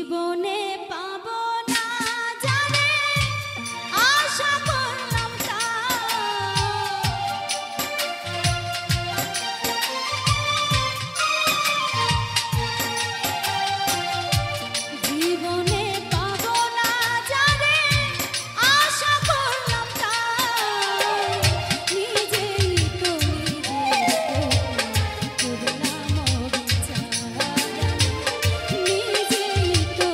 জীবনে পাবো না জানে আশা করলাম জীবনে পাবো না জানে আশা করলাম নিজেই তো নিজে করলাম বিচার নিজেই তো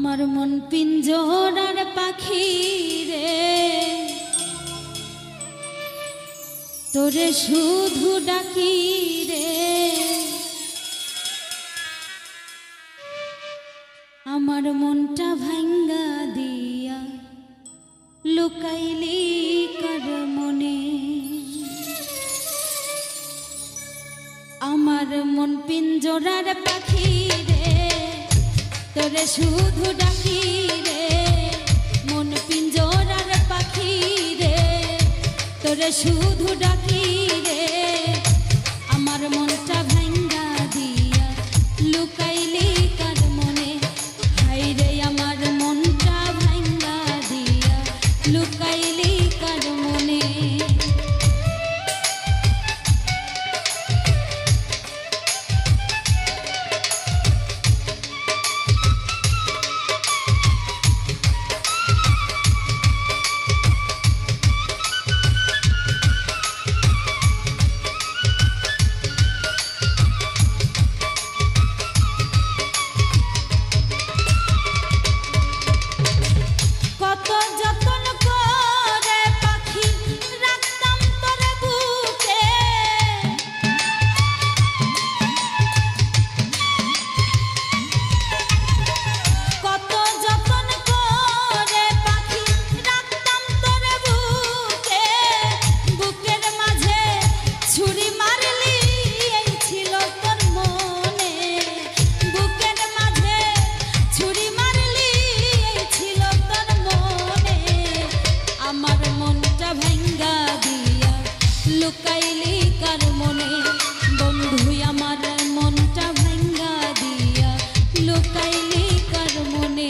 আমার মন পিঞ্জরার পাখি রে, তোরে শুধু ডাকি রে। আমার মনটা ভাঙ্গা দিয়া লুকাইলি কার মনে। আমার মন পিঞ্জরার পাখি রে, তোরে শুধু ডাকি রে। মন পিঞ্জরার পাখি রে, তোরে শুধু ডাকি রে। আমার মনটা ভাঙ্গা দিয়া লুকাইলি কার মনে। হাই রে আমার মনটা ভাঙ্গা দিয়া লুকাইলি কার মনে। লুকাইলি কার মনে বন্ধু আমার মনটা ভাঙ্গা দিয়া লুকাইলি কার মনে।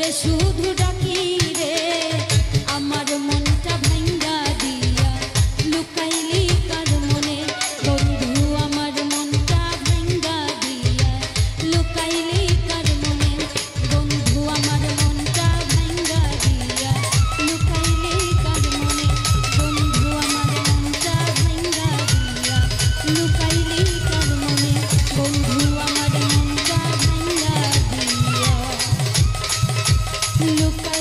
তোরে শুধু ডাকি রে আমার মনটা ভাঙ্গা দিয়া লুকাইলি কার মনে বন্ধু আমার মনটা ভাঙ্গা দিয়া লুকাইলি কার মনে বন্ধু আমার মনটা ভাঙ্গা দিয়া লুকাইলি কার মনে বন্ধু আমার মনটা ভাঙ্গা দিয়া লুকাইলি কার মনে বন্ধু আমার মনটা ভাঙ্গা দিয়া লুকাইলি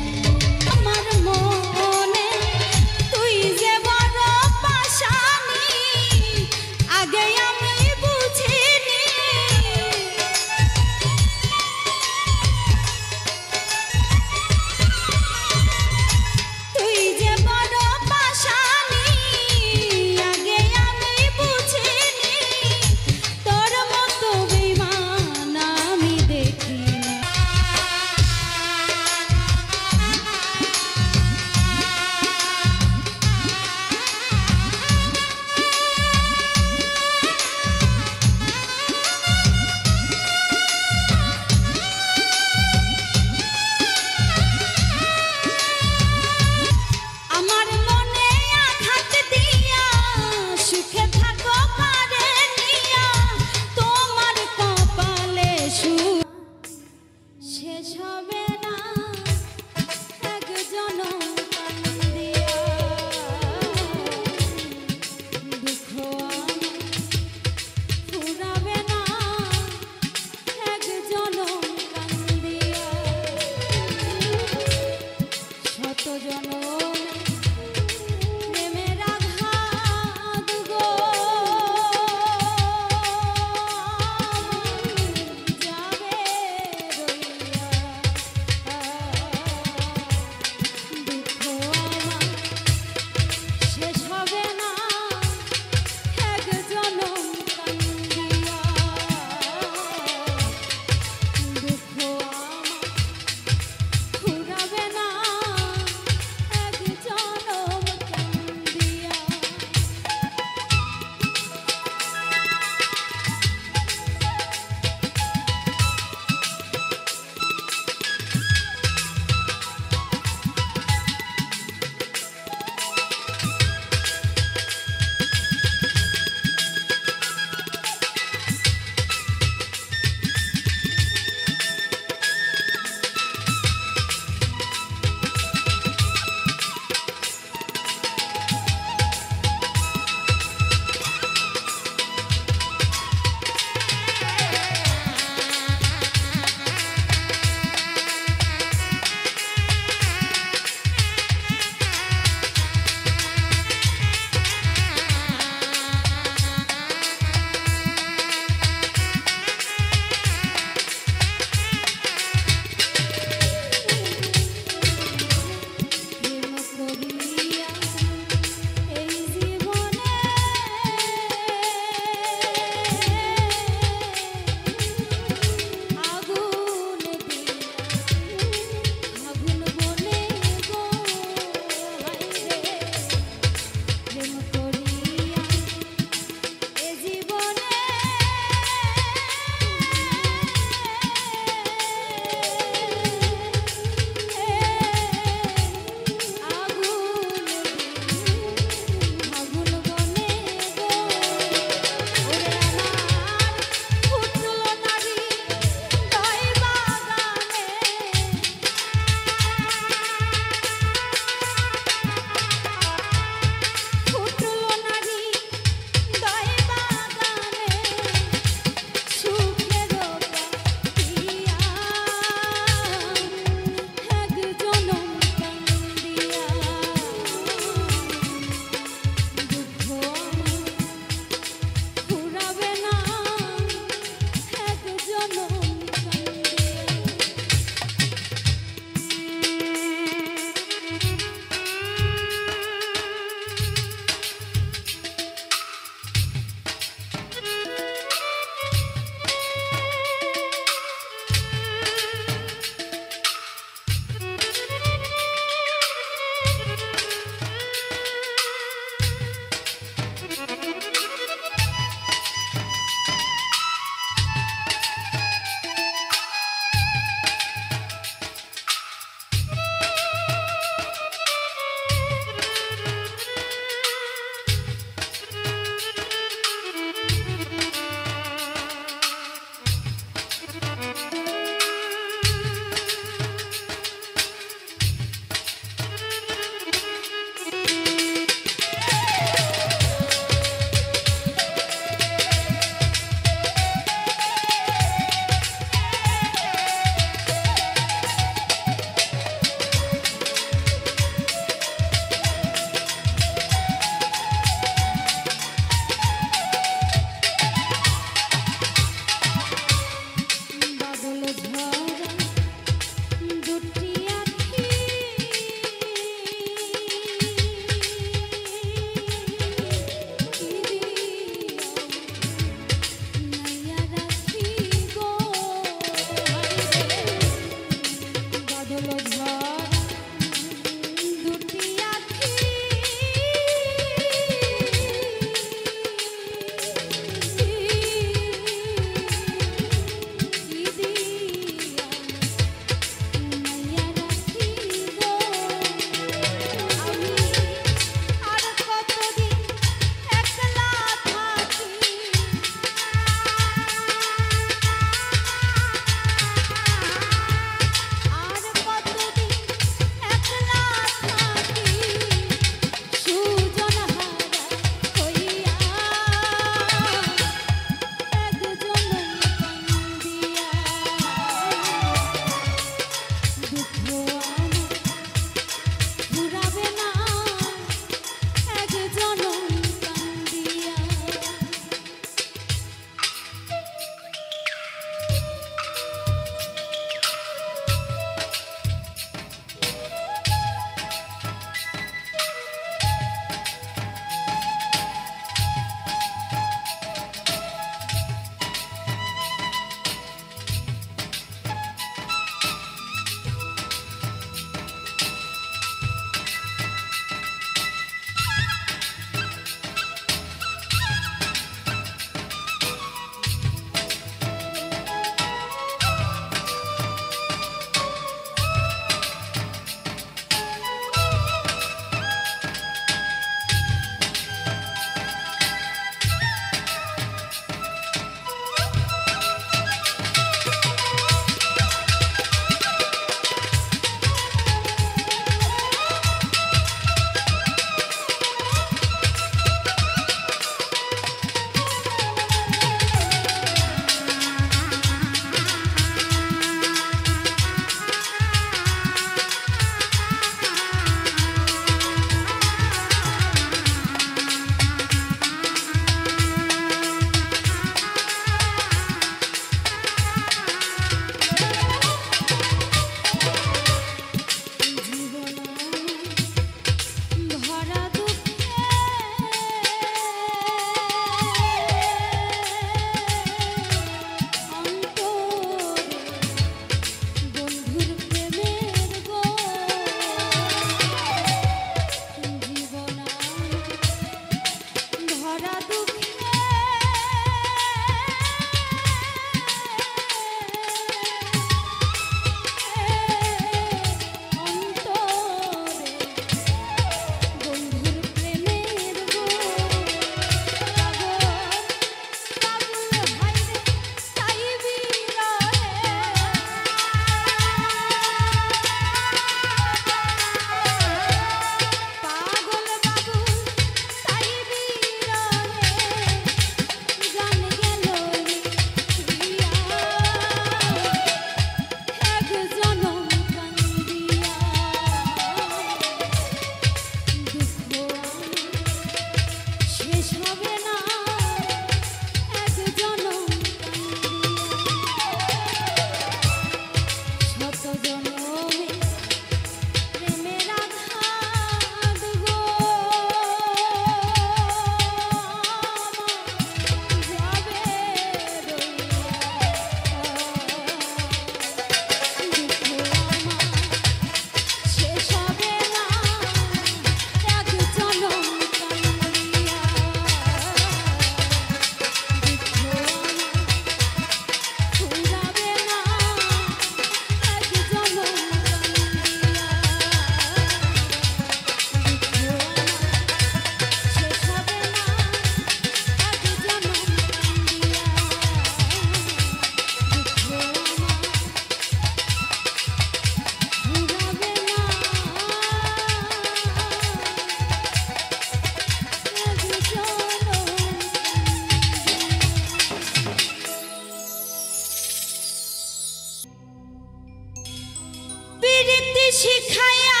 শিখাইয়া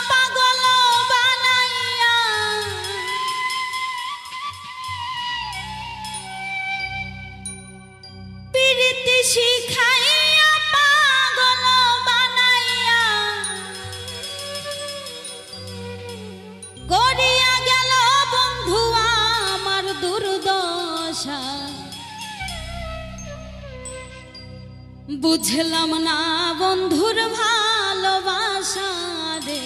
পাগল বানাইয়া প্রীতি শিখাইয়া পাগল বানাইয়া করিয়া গেল বন্ধু আমার দুর্দশা বুঝলাম না বন্ধুর ভালোবাসা রে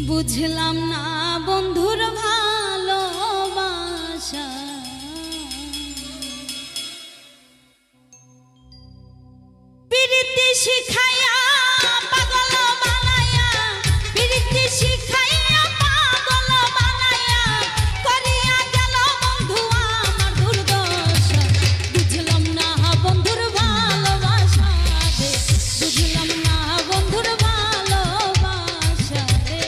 বুঝলাম না বন্ধুর ভালোবাসা প্রীতি শিখাইয়া পাগল বানাইয়া প্রীতি শিখাইয়া পাগল বানাইয়া করিয়া গেল বন্ধু আমার দুর্দশা বুঝলাম না বন্ধুর ভালোবাসা রে বুঝলাম না বন্ধুর ভালোবাসা রে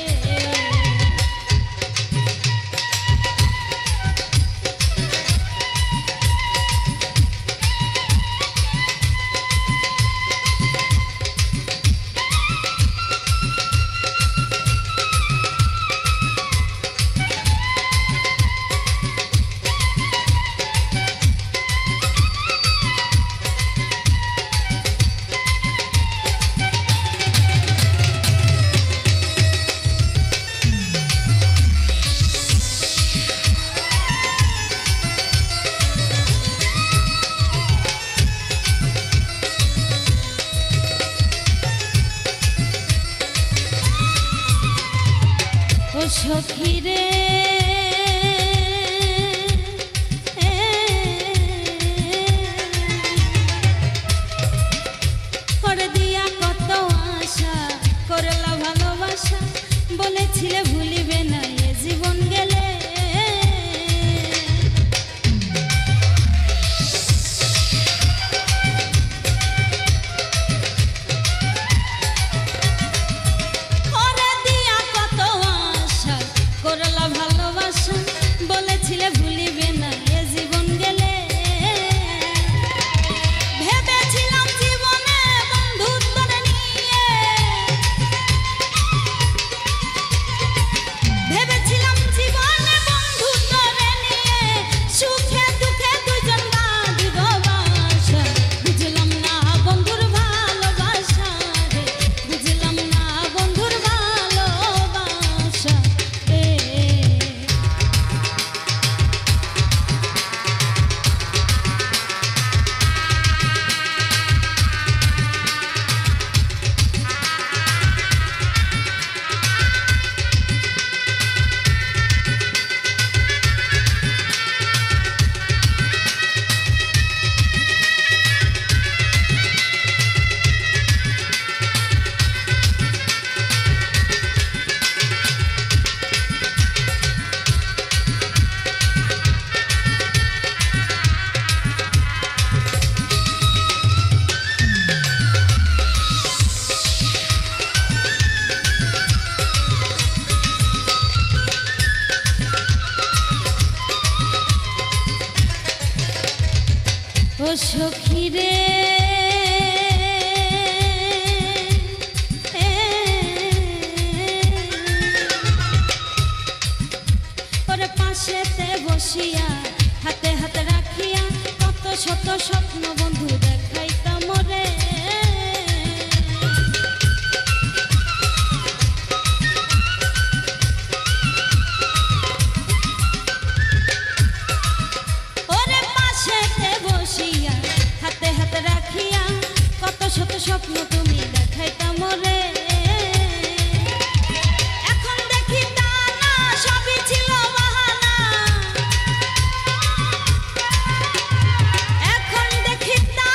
ও সখী রে করে দিয়া কত আশা করলা ভালোবাসা বলেছিলে ভুলিবে না এ জীবন গেলে ভালোবাসা বলেছিলে ভুলিবে না এ জীবন গেলে ভেবেছিলাম জীবনে বন্ধু তোরে নিয়ে ভেবেছিলাম জীবনে বন্ধু তোরে নিয়ে সুখে দুঃখে দুজন বাঁধিব বাসা বুঝলাম না বন্ধুর ভালোবাসা রে বুঝলাম না বন্ধুর ভালোবাসা রে ও সখী রে ওরে পাশেতে বসিয়া হাতে হাতে রাখিয়া কত শত স্বপ্ন বন্ধু দেখাইতাম রে হাতে হাতে রাখিয়া কত শত স্বপ্ন তুমি দেখাইতাম রে এখন দেখি তা না সবই ছিল বাহানা এখন দেখি তা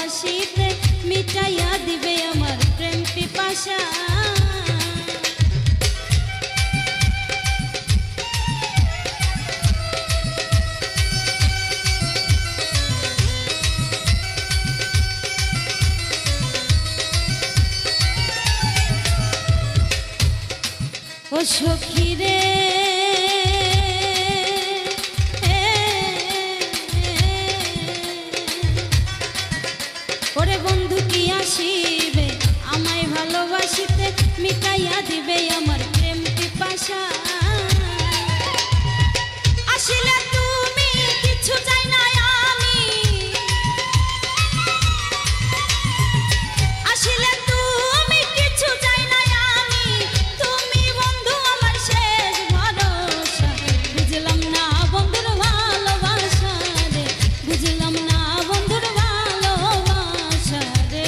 ভালোবাসিতে মিটাইয়া দিবে আমার প্রেম পিপাসা। ও সখী রে ওরে বন্ধু কি আসিবে আমায় ভালোবাসিতে মিটাইয়া দিবে আমার প্রেম পিপাসা। আসিলে তুমি কিছু চাই না আমি, আসিলে তুমি কিছু চাই না আমি, তুমি বন্ধু আমার শেষ ভরসা। বুঝলাম না বন্ধুর ভালোবাসা রে, বুঝলাম না বন্ধুর ভালোবাসা রে।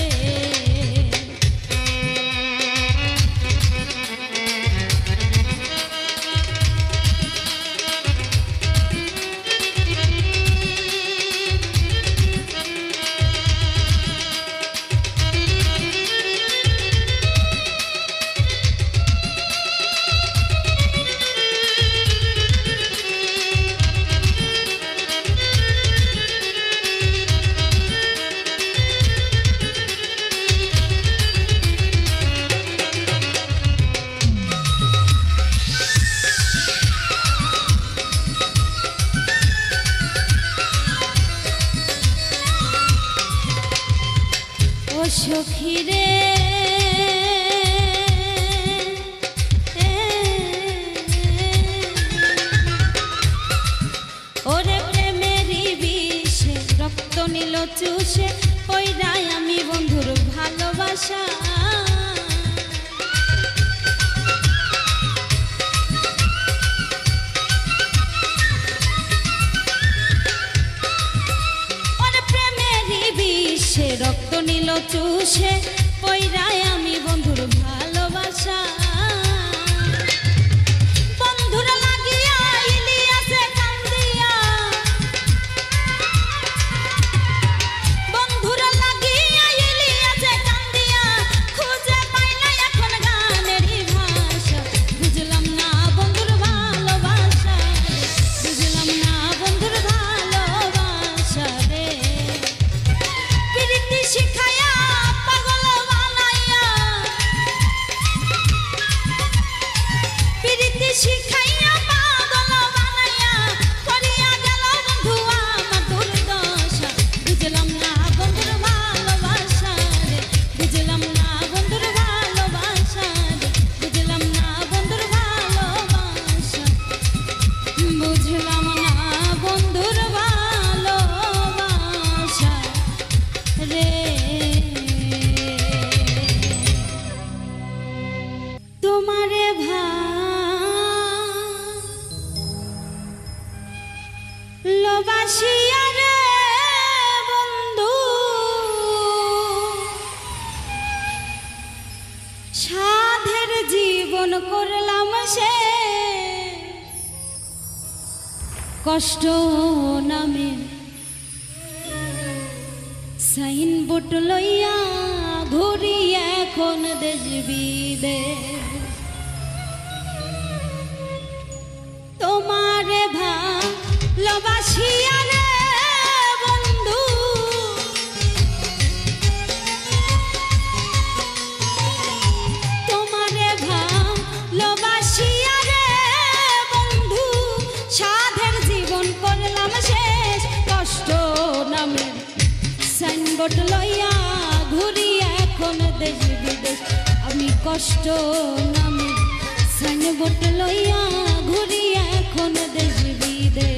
ও সখী রে ওরে প্রেমেরই বিষে রক্ত নিল চুষে পইড়াই আমি বন্ধুর ভালোবাসা। রক্ত নিল চুষে পইড়াই আমি বন্ধুর ভালোবাসা। বন্ধুরা লাগিয়া ইলিয়াসে কান্দিয়া, বন্ধুরা লাগিয়া ইলিয়াসে কান্দিয়া খুঁজে পাই না এখন গানেরই ভাষা। বুঝলাম না বন্ধুর ভালোবাসা রে, বুঝলাম না বন্ধুর ভালোবাসা রে। প্রীতি শিখায়া পাগল বানাইয়া, প্রীতি শিখাইয়া পাগল বানাইয়া করিয়া গেল বন্ধু আমার দুর্দশা। বুঝলাম না বন্ধুর ভালোবাসা রে, বুঝলাম না বন্ধুর ভালোবাসা রে, বুঝলাম না বন্ধুর ভালোবাসা, বুঝলাম না বন্ধুর ভালোবাসা রে। তোমারে ভালোবাসিয়া রে বন্ধু সাধের জীবন করলাম সে, কষ্ট নামে সাইনবোর্ড লইয়া ঘুরি এখন দেশ বিদেশ। তোমারে ভালোবাসিয়া রে বন্ধু তোমারে ভালোবাসিয়া রে বন্ধু সাধের জীবন করলাম শেষ, কষ্ট নামে সাইনবোর্ড লইয়া ঘুরি এখন দেশ বিদেশ। আমি কষ্ট নামে সাইনবোর্ড লইয়া ঘুরি এখন দেশ বিদেশ।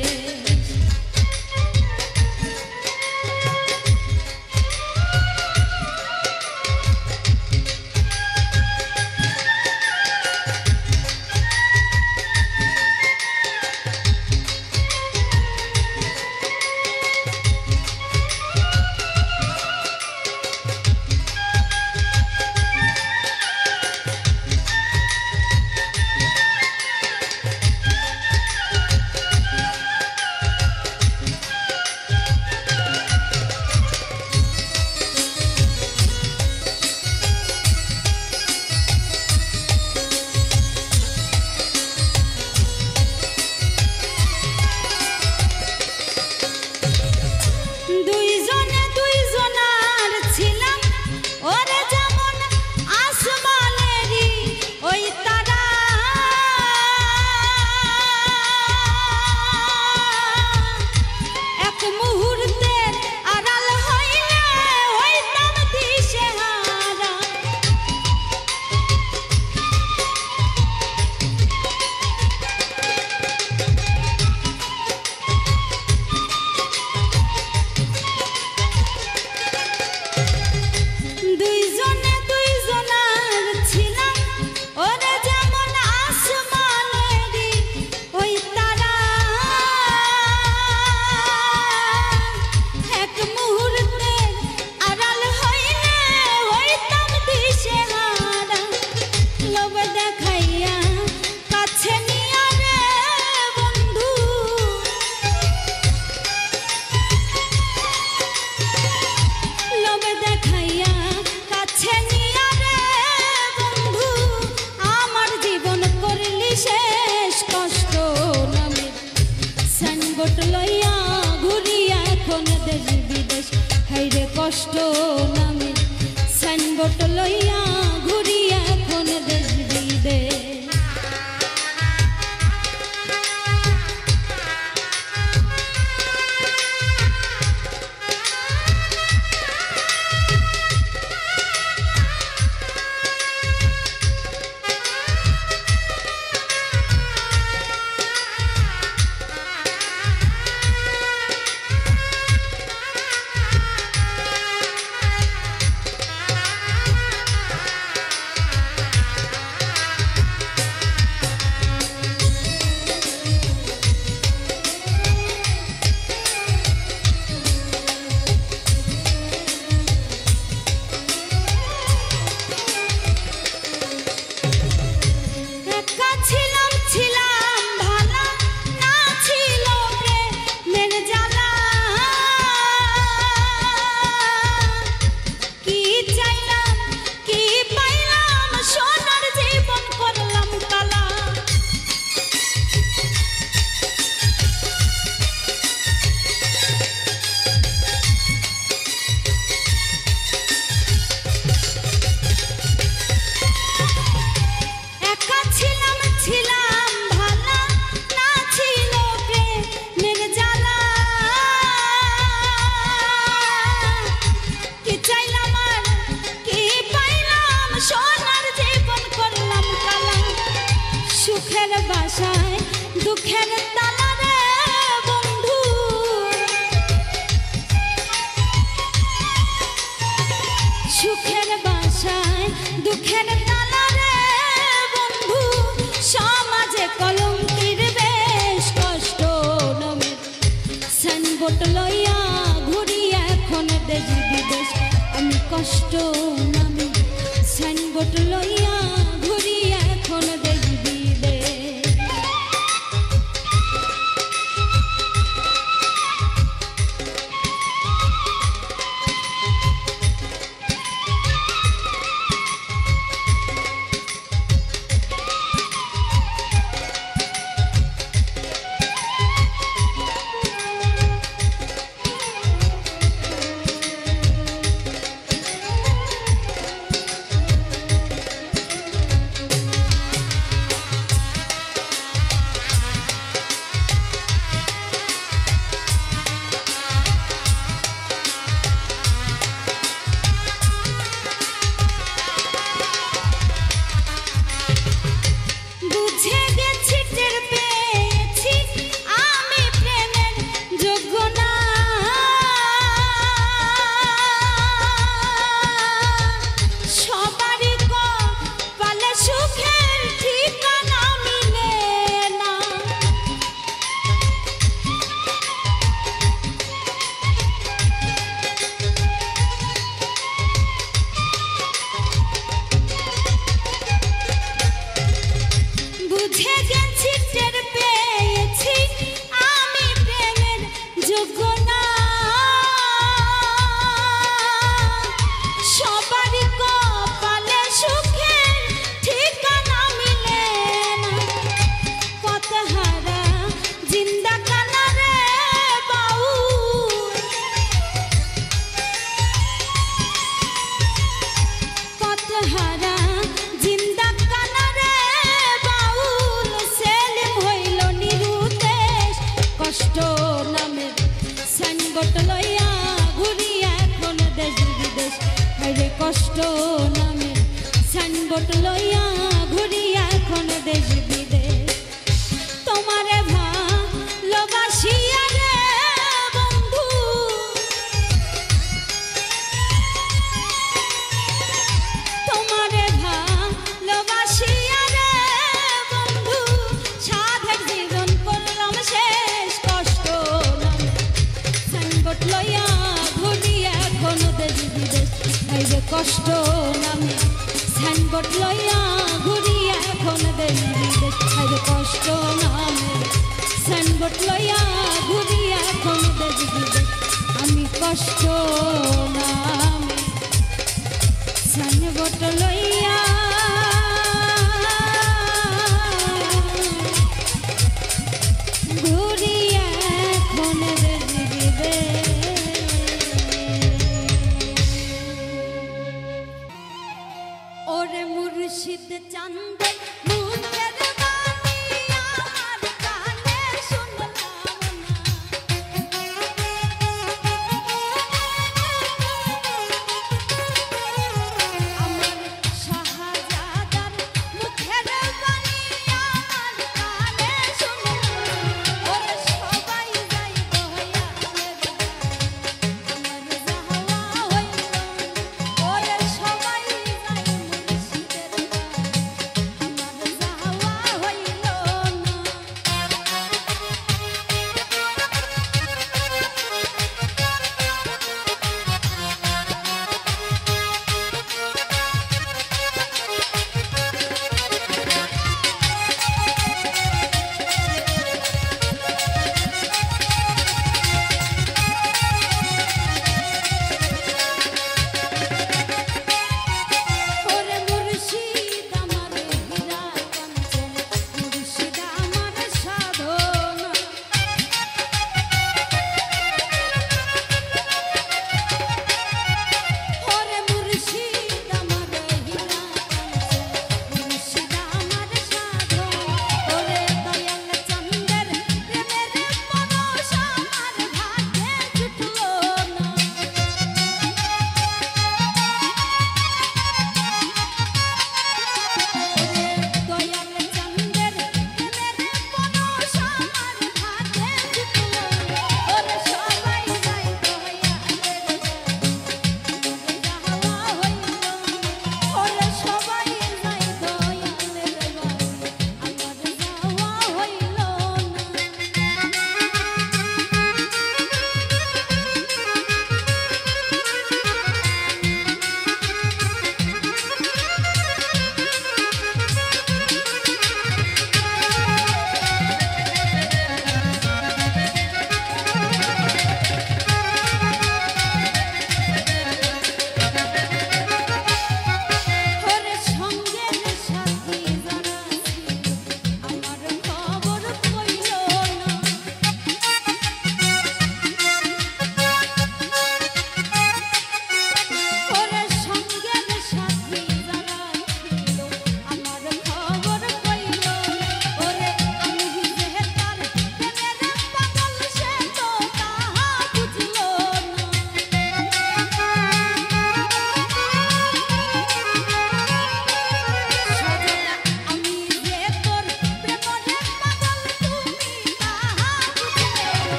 কষ্ট নামে সাইনবোর্ড লইয়া ঘুরি এখন দেশ বিদেশ। দুঃখের তালা রে বন্ধু, সুখের বাসায় দুঃখের তালা রে বন্ধু, সমাজে কলঙ্কের বেশ কষ্ট নামে সাইনবোর্ড লইয়া ঘুরি এখন দেশ বিদেশ। আমি কষ্ট নামে সাইনবোর্ড লইয়া ঘুরি এখন দেশ বিদেশ। কষ্ট নামে সাইনবোর্ড লইয়া ঘুরি এখন দেশ বিদেশ। তোমারে ভালোবাসিয়া রে বন্ধু, তোমারে ভালোবাসিয়া রে বন্ধু, সাধের জীবন করলাম শেষ। কষ্ট নামে সাইনবোর্ড লইয়া ঘুরি এখন দেশ বিদেশ। কষ্ট নামে সাইনবোর্ড লইয়া ঘুরি এখন দেশ বিদেশ। কষ্ট নামে সাইনবোর্ড লইয়া ঘুরি এখন দেশ বিদেশ। আমি কষ্ট নামে সাইনবোর্ড লইয়া ঘুরি এখন দেশ বিদেশ।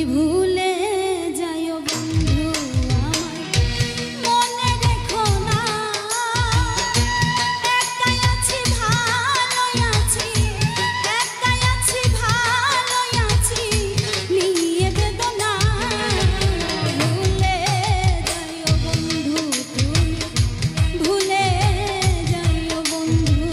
ভুলে যাইও বন্ধু আমায় মনে রেখো না একাই আছি ভালোই আছি একাই আছি ভালোই আছি নিয়ে বেদনা ভুলে যাইও বন্ধু তুমি ভুলে যাইও বন্ধু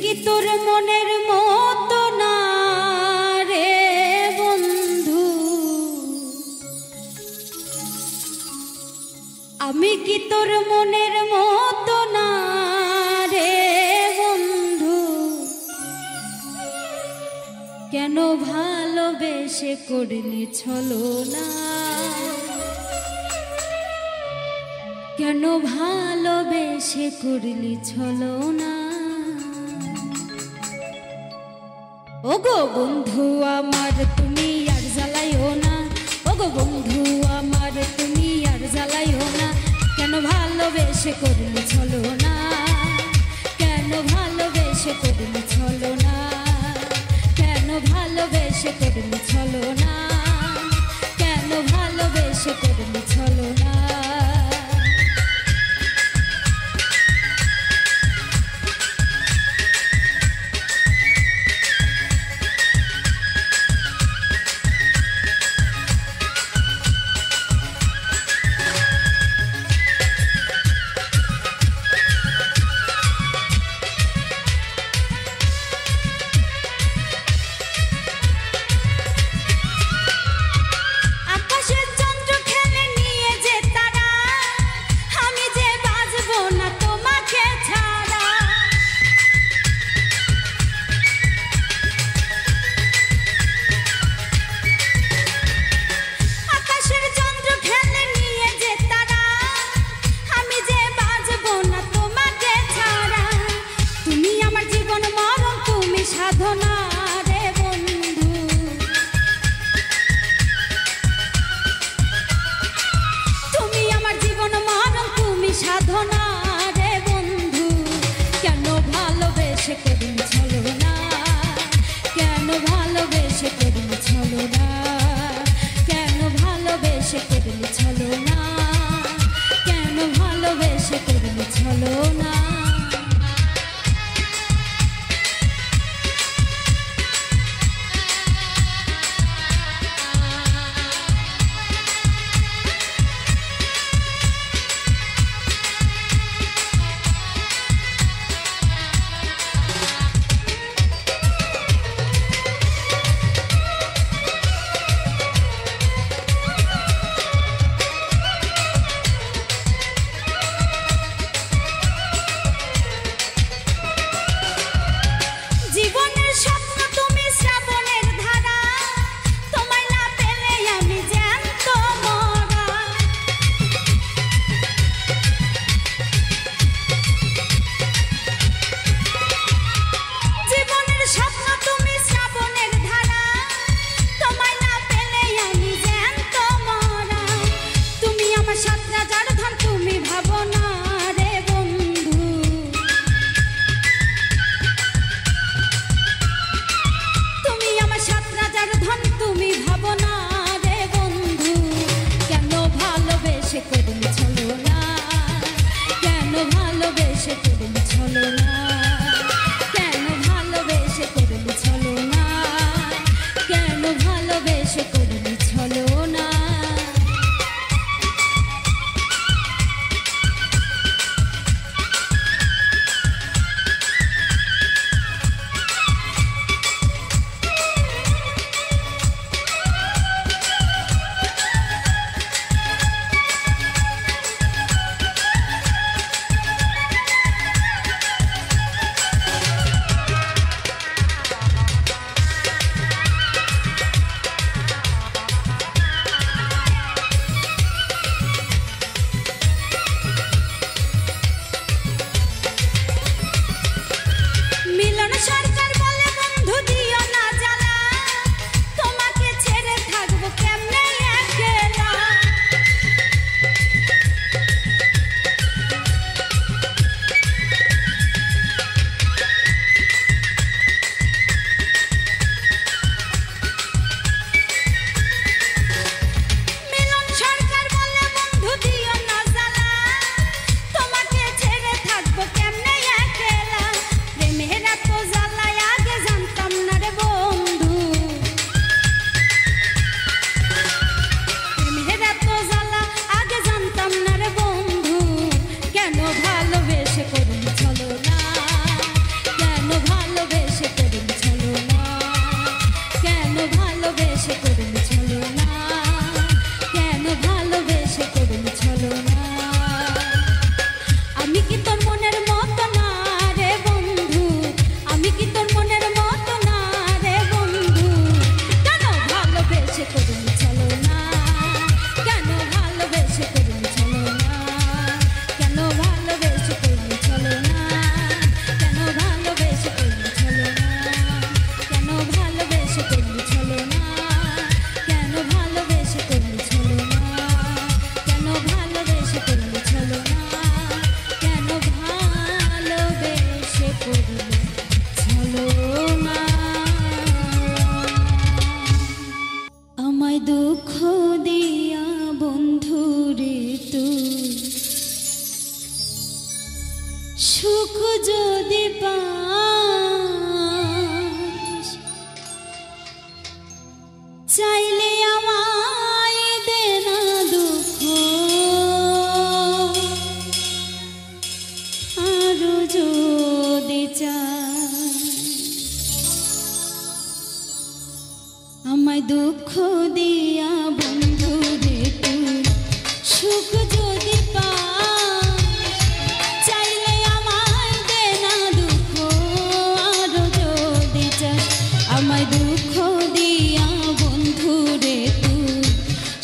কি তোর মনের মতো না রে বন্ধু, আমি কি তোর মনের মতো না রে বন্ধু, কেন ভালোবেসে করলি ছলনা, কেন ভালোবেসে করলি ছলনা। ওগো বন্ধু আমার তুমি আর জ্বালাইও না, ওগো বন্ধু আমার তুমি আর জ্বালাইও না, কেন ভালোবেসে করলি ছলনা, কেন ভালোবেসে করলি ছলনা, কেন ভালোবেসে করলি ছলনা, কেন ভালোবেসে করলি ছলনা। সাধনা রে বন্ধু, কেন ভালোবেসে করলি ছলনা, কেন ভালোবেসে করলি ছলনা, কেন ভালোবেসে করলি ছলনা, কেন ভালোবেসে করলি ছলনা।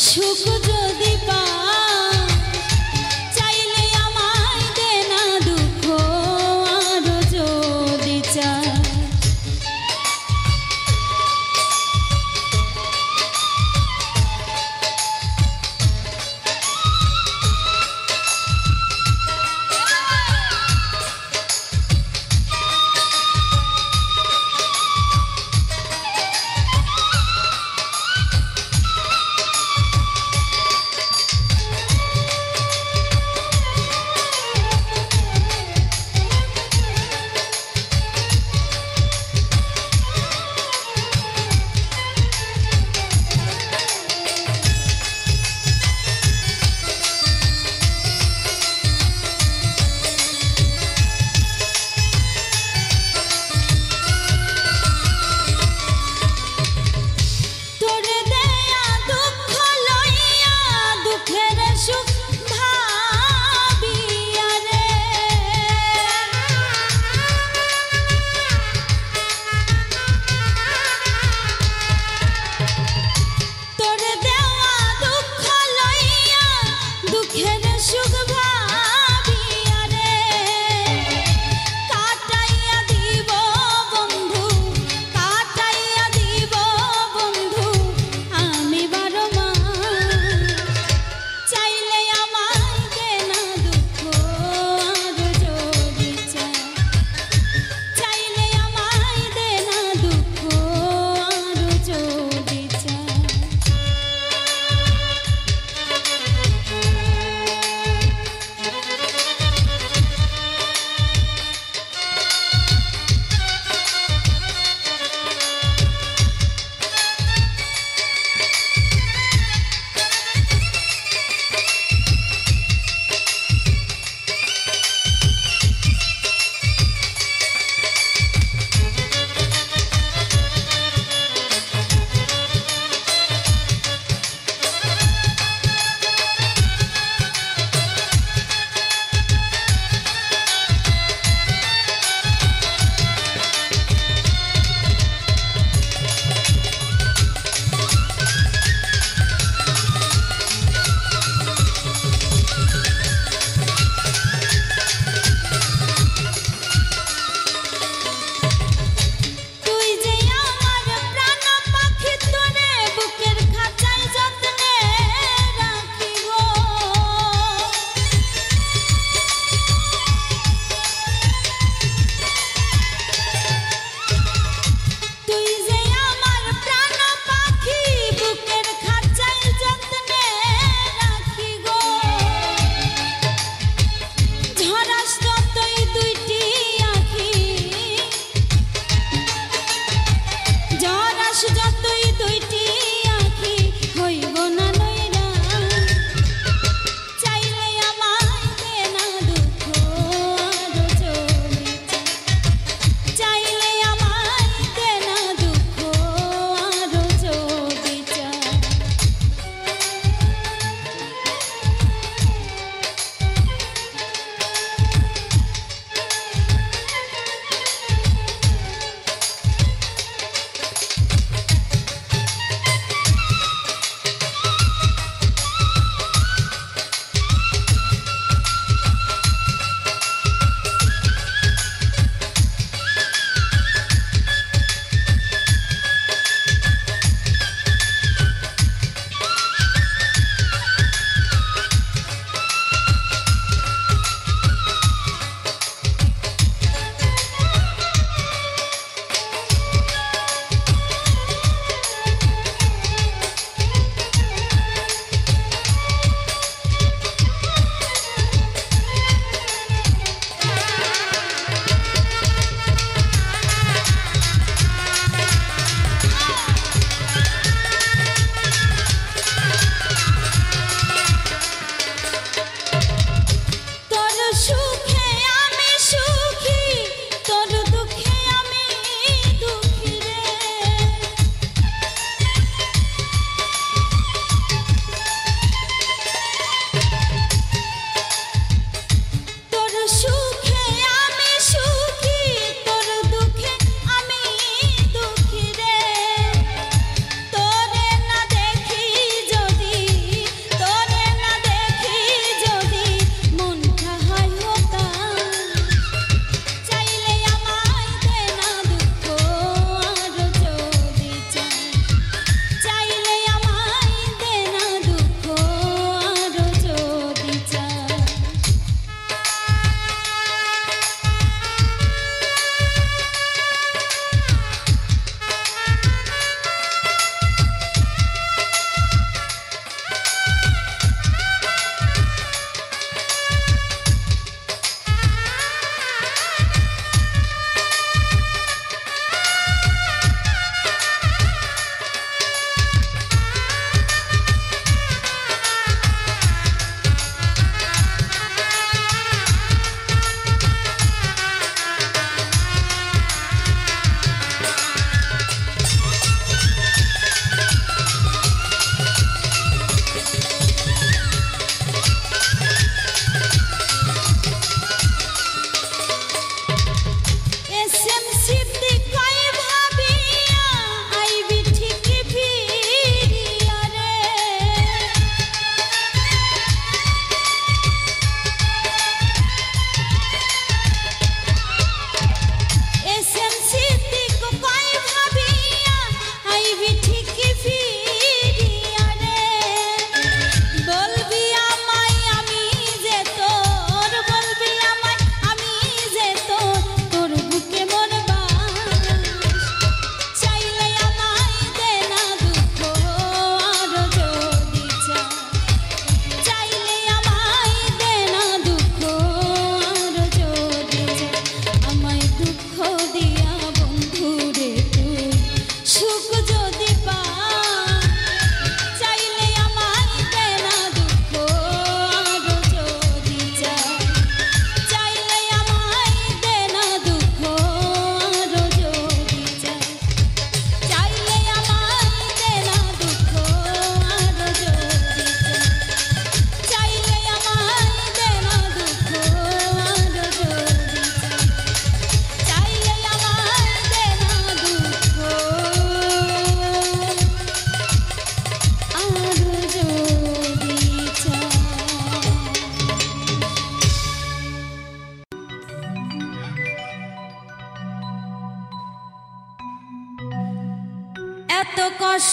সুখ যদি পাই চাইলে আমায় দে না দুঃখ আরো যদি চাই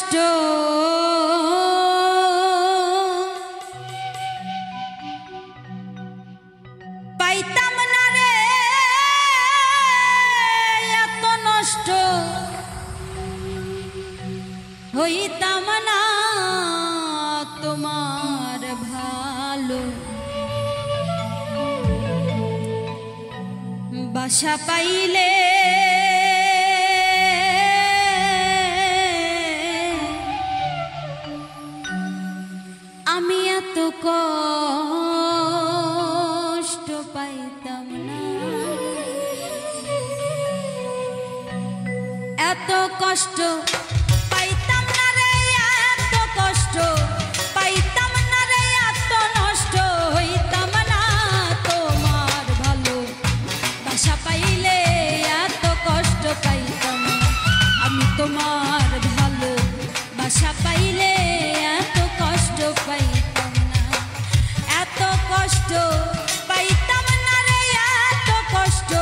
কষ্ট পাইতাম না রে, এত নষ্ট হইতাম না তোমার ভালো বাসা পাইলে আমি এত কষ্ট পাইতাম না, এত কষ্ট পাইতাম না রে, এত কষ্ট পাইতাম না রে, এত নষ্ট হইতাম না তোমার ভালো বাসা পাইলে এত কষ্ট পাইতাম না, আমি তোমার ভালো বাসা পাইলে এত কষ্ট পাইতাম না, এত কষ্ট পাইতাম না রে, এত কষ্ট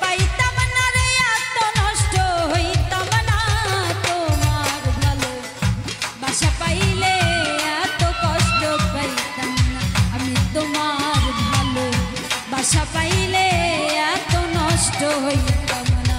পাইতাম না রে, এত নষ্ট হইতাম না তোমার ভালো বাসা পাইলে এত কষ্ট পাইতাম না, আমি তোমার ভালো বাসা পাইলে এত নষ্ট হইতাম না।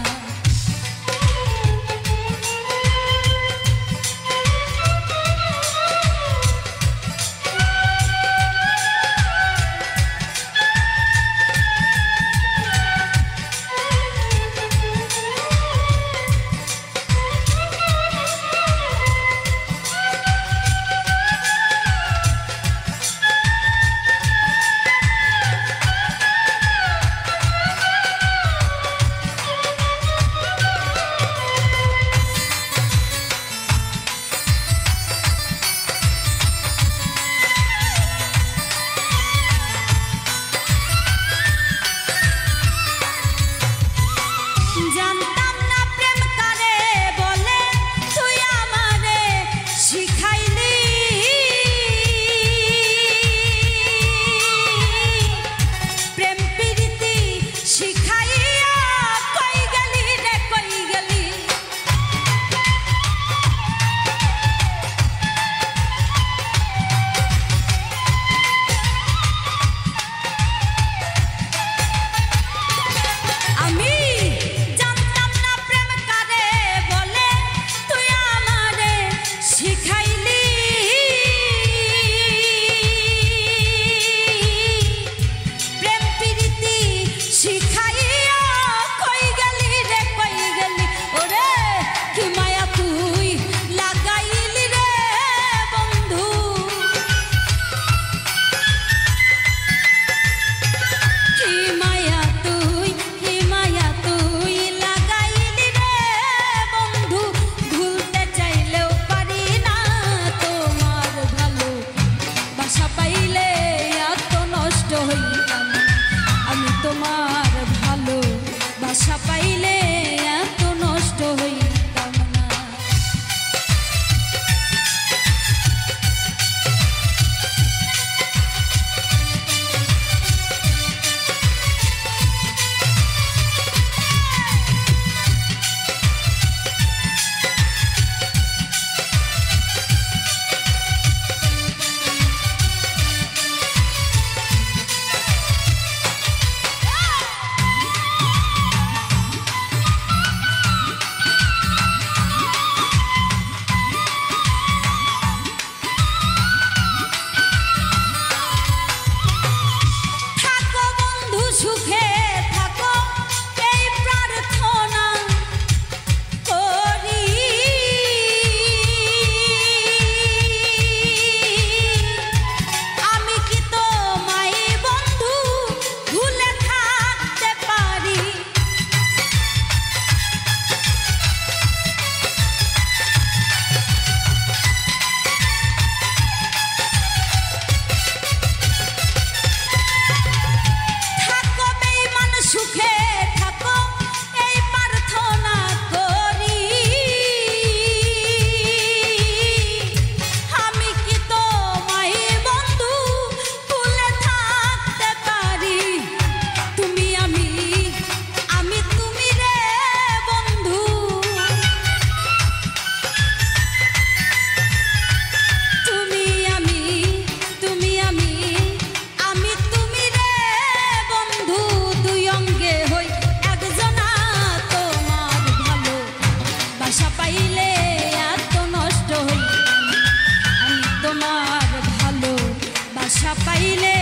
বাসা পাইলে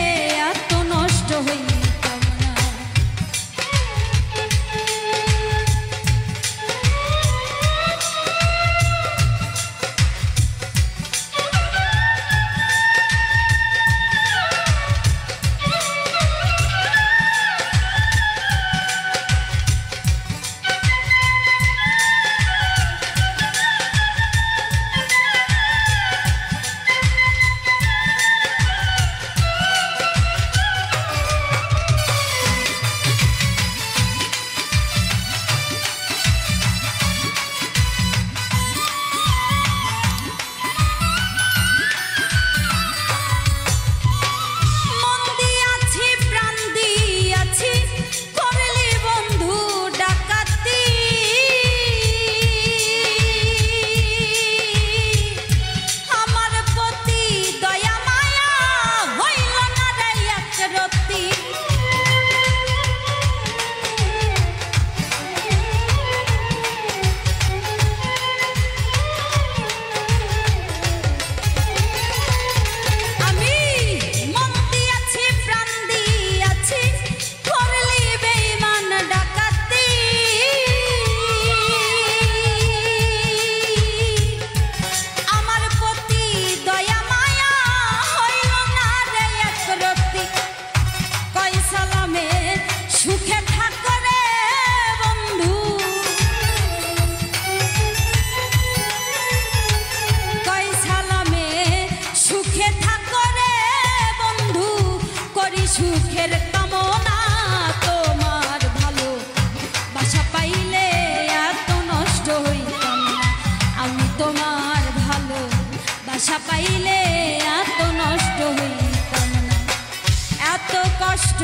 এত নষ্ট হইতাম না। সুখের কামনা তোমার ভালো বাসা পাইলে এত নষ্ট হইতাম না। আমি তোমার ভালো বাসা পাইলে এত নষ্ট হইতাম না। এত কষ্ট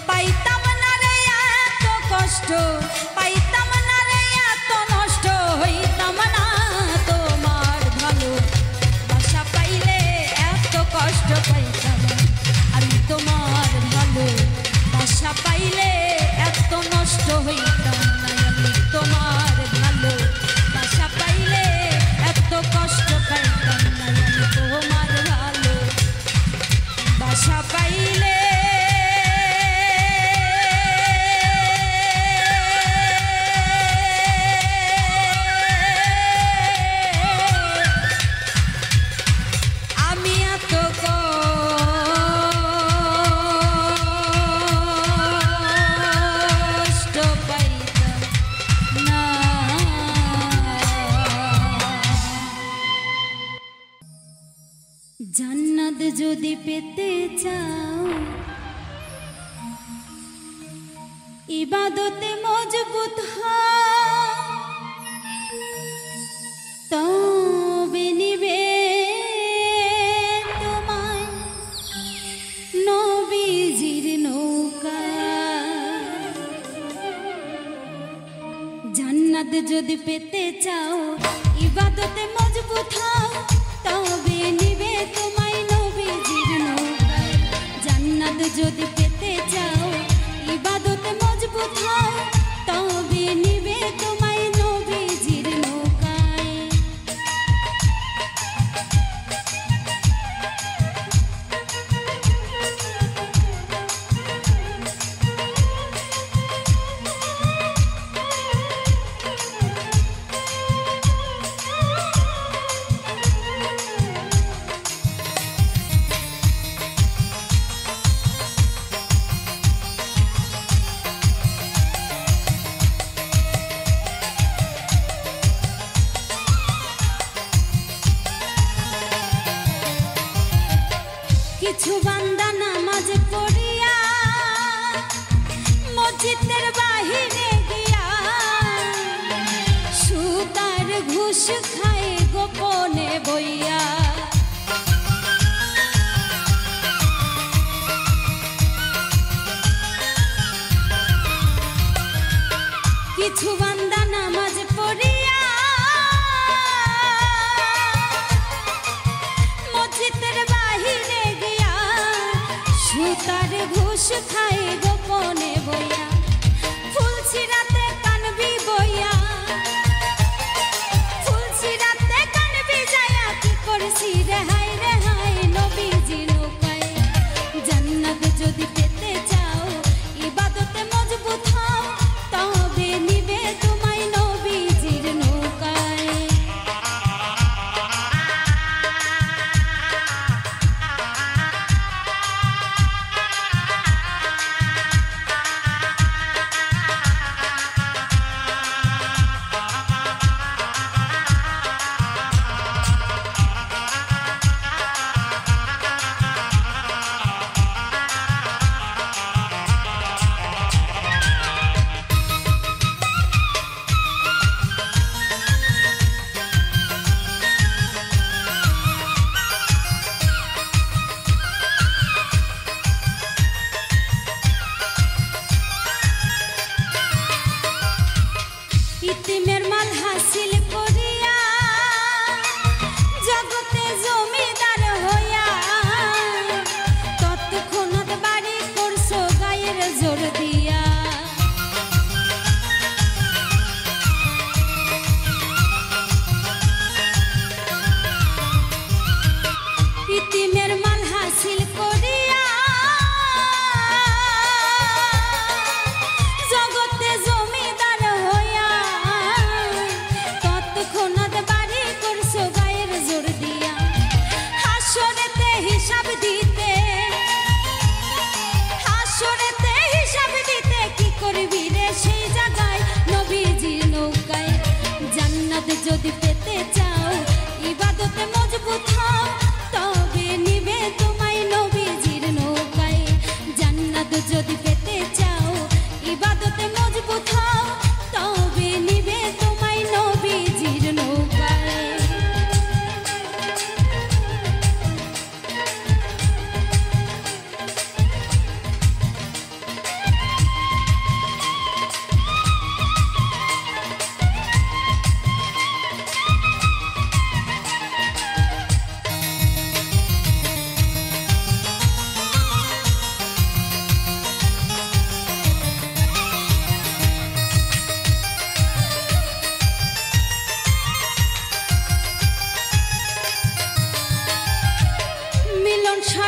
পাইতাম না রে, এত কষ্ট পাইতাম না রে, এত নষ্ট হইতাম না। তোমার ভালো বাসা পাইলে এত কষ্ট পাইতাম না। আমি তোমার ভালো বাসা পাইলে এত নষ্ট হইতাম না। আমি তোমার ভালো বাসা পাইলে এত কষ্ট পাইতাম না। আমি তোমার ভালো বাসা পাইলে আমি এত জান্নাত যদি পেতে চাও ইবাদতে মজবুত হও, তবে নিবে তোমায় নবীজির নৌকা। জান্নাত যদি পেতে চাও ইবাদতে মজবুত হও, তবে নিবে তোমায় নবীজির নৌকা। জান্নাত যদি পেতে চাও ইবাদতে মজবুত হও, তবে নিবে তোমায় নবীজির নৌকায়। কিছু বান্দা নামাজ পড়িয়া মসজিদের বাহিরে গিয়া সুতার ঘুষ খায় গোপনে বইয়া। কিছু বান্দা নামাজ পড়িয়া মসজিদের বাহিরে সুতার ঘুষ খায় গোপনে বইয়া। ফুলছিরাতে কানবি বইয়া, ফুলছিরাতে কানবি যায়া কি করছি রেহাই রেহাই নবীজি নৌকায়।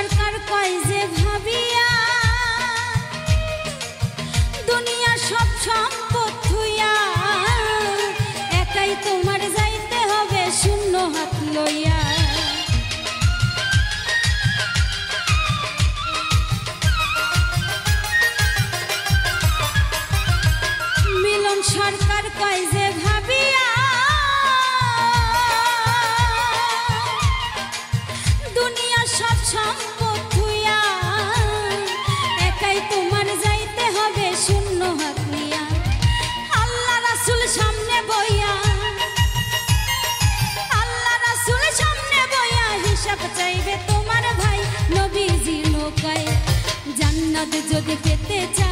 সরকার কয় যে ভাবিয়া দুনিয়া সব সম্পদ থুইয়া একাই তোমার যাইতে হবে শূন্য হাত লইয়া। মিলন সরকার কয় যে ভাবিয়া দুনিয়া সব সম্পদ থুইয়া একাই তোমার যাইতে হবে শূন্য হাত নিয়া। আল্লাহ রাসূল সামনে বইয়া, আল্লাহ রাসূল সামনে বইয়া হিসাব চাইবে তোমার ভাই নবীজি নৌকায়। জান্নাত যদি পেতে চাও